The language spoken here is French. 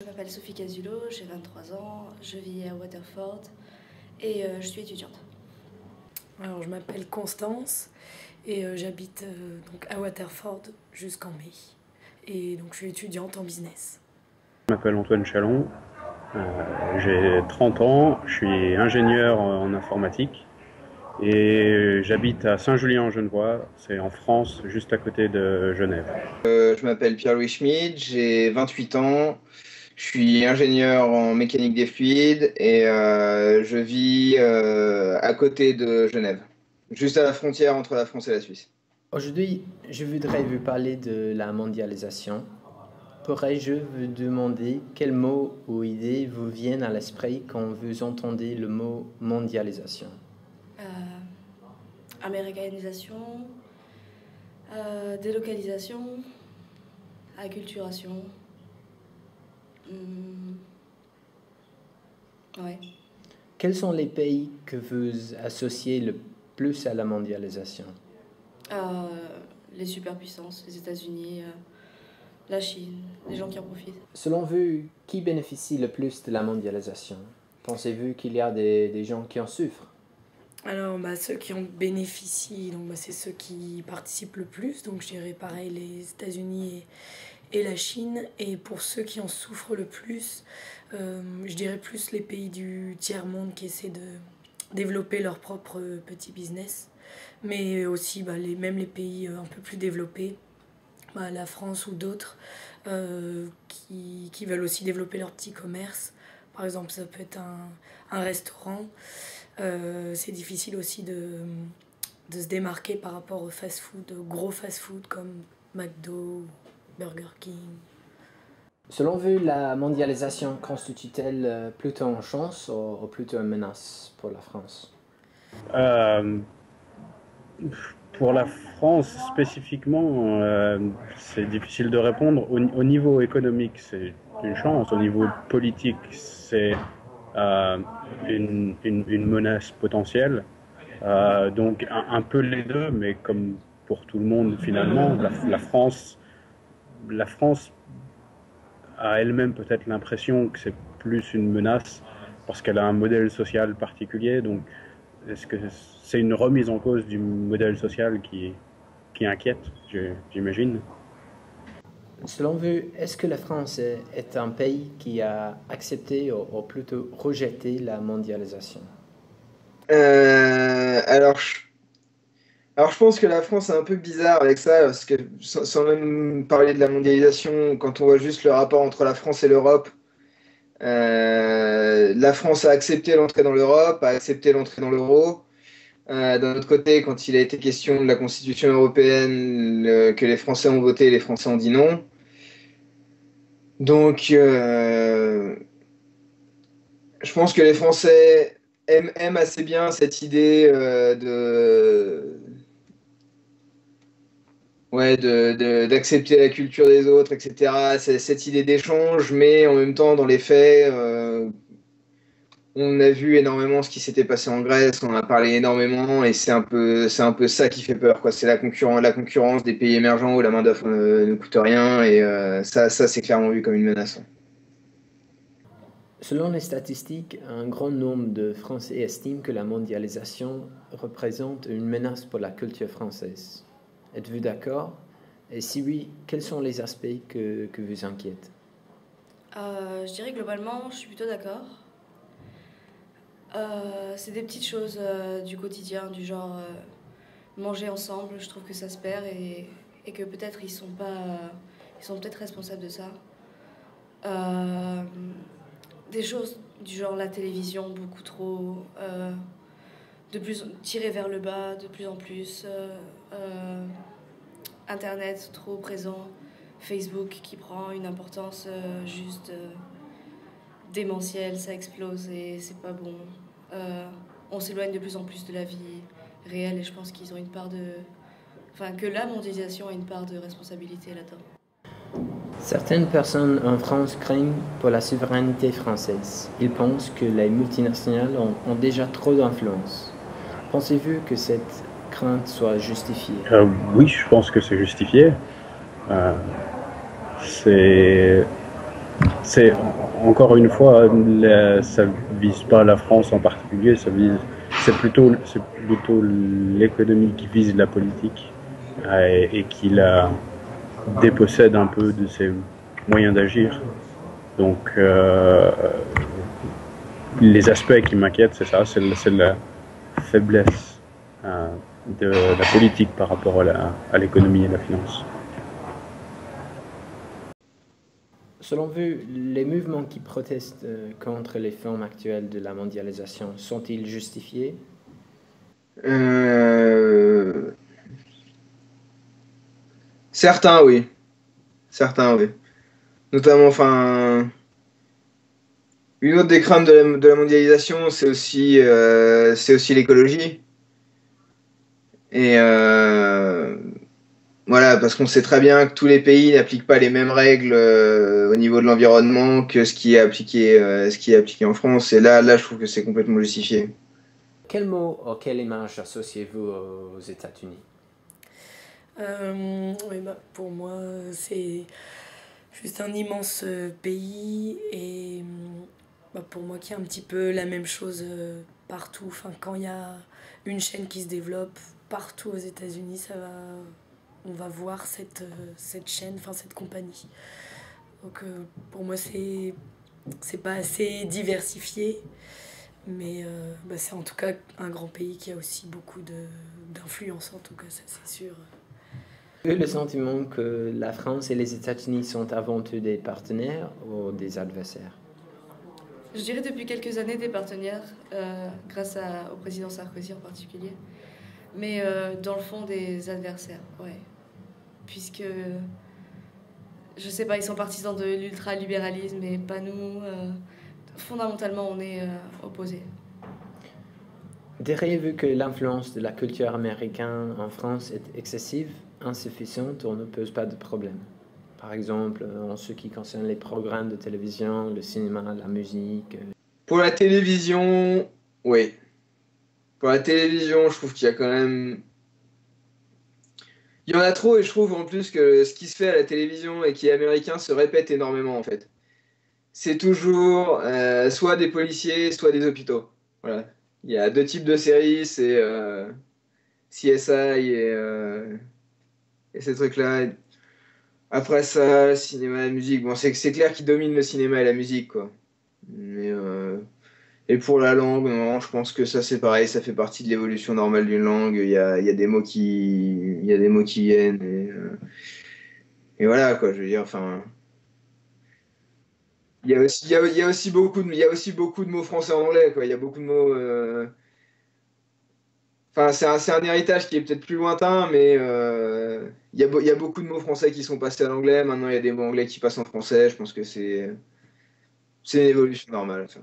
Je m'appelle Sophie Casulo, j'ai 23 ans, je vis à Waterford et je suis étudiante. Alors, je m'appelle Constance et j'habite donc à Waterford jusqu'en mai. Et donc, je suis étudiante en business. Je m'appelle Antoine Chalon, j'ai 30 ans, je suis ingénieur en informatique et j'habite à Saint-Julien-en-Genevois, c'est en France, juste à côté de Genève. Je m'appelle Pierre-Louis Schmid, j'ai 28 ans, je suis ingénieur en mécanique des fluides et je vis à côté de Genève, juste à la frontière entre la France et la Suisse. Aujourd'hui, je voudrais vous parler de la mondialisation. Pourrais-je vous demander quels mots ou idées vous viennent à l'esprit quand vous entendez le mot mondialisation? Américanisation, délocalisation, acculturation. Ouais. Quels sont les pays que vous associez le plus à la mondialisation? Les superpuissances, les États-Unis, la Chine, les gens qui en profitent. Selon vous, qui bénéficie le plus de la mondialisation? Pensez-vous qu'il y a des gens qui en souffrent? Alors, ceux qui en bénéficient, c'est ceux qui participent le plus. Donc, je dirais pareil, les États-Unis et la Chine. Et pour ceux qui en souffrent le plus, je dirais plus les pays du tiers-monde qui essaient de développer leur propre petit business. Mais aussi même les pays un peu plus développés, la France ou d'autres, qui veulent aussi développer leur petit commerce. Par exemple, ça peut être un restaurant. C'est difficile aussi de se démarquer par rapport aux fast-food, gros fast-food comme McDo, Burger King. Selon vous, la mondialisation constitue-t-elle plutôt une chance ou plutôt une menace pour la France? Pour la France spécifiquement, c'est difficile de répondre. Au niveau économique, c'est une chance. Au niveau politique, c'est une menace potentielle. Donc un peu les deux, mais comme pour tout le monde finalement, la France a elle-même peut-être l'impression que c'est plus une menace parce qu'elle a un modèle social particulier. Donc est-ce que c'est une remise en cause du modèle social qui inquiète, j'imagine? Selon vous, est-ce que la France est un pays qui a accepté ou plutôt rejeté la mondialisation? Alors, je pense que la France est un peu bizarre avec ça, parce que sans même parler de la mondialisation, quand on voit juste le rapport entre la France et l'Europe, la France a accepté l'entrée dans l'Europe, a accepté l'entrée dans l'euro. D'un autre côté, quand il a été question de la Constitution européenne que les Français ont voté, les Français ont dit non. Donc, je pense que les Français aiment assez bien cette idée d'accepter la culture des autres, etc. C'est cette idée d'échange, mais en même temps, dans les faits, on a vu énormément ce qui s'était passé en Grèce, on en a parlé énormément, et c'est un peu ça qui fait peur, quoi. C'est la concurrence des pays émergents où la main-d'œuvre ne coûte rien, et ça c'est clairement vu comme une menace. Selon les statistiques, un grand nombre de Français estiment que la mondialisation représente une menace pour la culture française. Êtes-vous d'accord? Et si oui, quels sont les aspects que vous inquiètent? Je dirais globalement, je suis plutôt d'accord. C'est des petites choses du quotidien, du genre manger ensemble, je trouve que ça se perd et que peut-être ils sont peut-être responsables de ça. Des choses du genre la télévision, beaucoup trop, tirée vers le bas de plus en plus, Internet trop présent, Facebook qui prend une importance juste démentielle, ça explose et c'est pas bon. On s'éloigne de plus en plus de la vie réelle et je pense qu'ils ont que la mondialisation a une part de responsabilité là-dedans. Certaines personnes en France craignent pour la souveraineté française. Ils pensent que les multinationales ont déjà trop d'influence. Pensez-vous que cette crainte soit justifiée? Oui, je pense que c'est justifié. C'est c'est encore une fois, ça vise pas la France en particulier, c'est plutôt l'économie qui vise la politique et qui la dépossède un peu de ses moyens d'agir. Donc les aspects qui m'inquiètent, c'est ça, c'est la faiblesse de la politique par rapport à l'économie et la finance. Selon vous, les mouvements qui protestent contre les formes actuelles de la mondialisation sont-ils justifiés? Certains, oui. Certains, oui. Notamment, enfin, une autre des craintes de la mondialisation, c'est aussi l'écologie. Et voilà, parce qu'on sait très bien que tous les pays n'appliquent pas les mêmes règles au niveau de l'environnement que ce qui est appliqué en France. Et là, je trouve que c'est complètement justifié. Quel mot ou quelle image associez-vous aux États-Unis? Oui, pour moi, c'est juste un immense pays et pour moi qui est un petit peu la même chose partout. Enfin, quand il y a une chaîne qui se développe partout aux États-Unis, on va voir cette chaîne, enfin cette compagnie. Donc pour moi, c'est pas assez diversifié, mais c'est en tout cas un grand pays qui a aussi beaucoup d'influence, en tout cas, ça c'est sûr. Le sentiment que la France et les États-Unis sont avant tout des partenaires ou des adversaires? Je dirais depuis quelques années des partenaires, grâce au président Sarkozy en particulier. Mais dans le fond, des adversaires, ouais. Puisque, je sais pas, ils sont partisans de l'ultralibéralisme et pas nous. Fondamentalement, on est opposés. Diriez-vous que l'influence de la culture américaine en France est excessive, insuffisante ou ne pose pas de problème? Par exemple, en ce qui concerne les programmes de télévision, le cinéma, la musique. Pour la télévision, oui. Pour la télévision, je trouve qu'il y a quand même... Il y en a trop et je trouve en plus que ce qui se fait à la télévision et qui est américain se répète énormément en fait. C'est toujours soit des policiers, soit des hôpitaux. Voilà. Il y a deux types de séries, c'est CSI et ces trucs-là. Après ça, le cinéma, la musique. Bon, c'est clair qu'ils dominent le cinéma et la musique, quoi. Mais, et pour la langue, non, je pense que ça c'est pareil, ça fait partie de l'évolution normale d'une langue. Il y a des mots qui viennent et voilà quoi. Je veux dire, enfin, il y a aussi beaucoup de mots français en anglais, quoi. Il y a beaucoup de mots. Enfin, c'est un héritage qui est peut-être plus lointain, mais il y a beaucoup de mots français qui sont passés à l'anglais. Maintenant, il y a des mots anglais qui passent en français. Je pense que c'est une évolution normale, ça.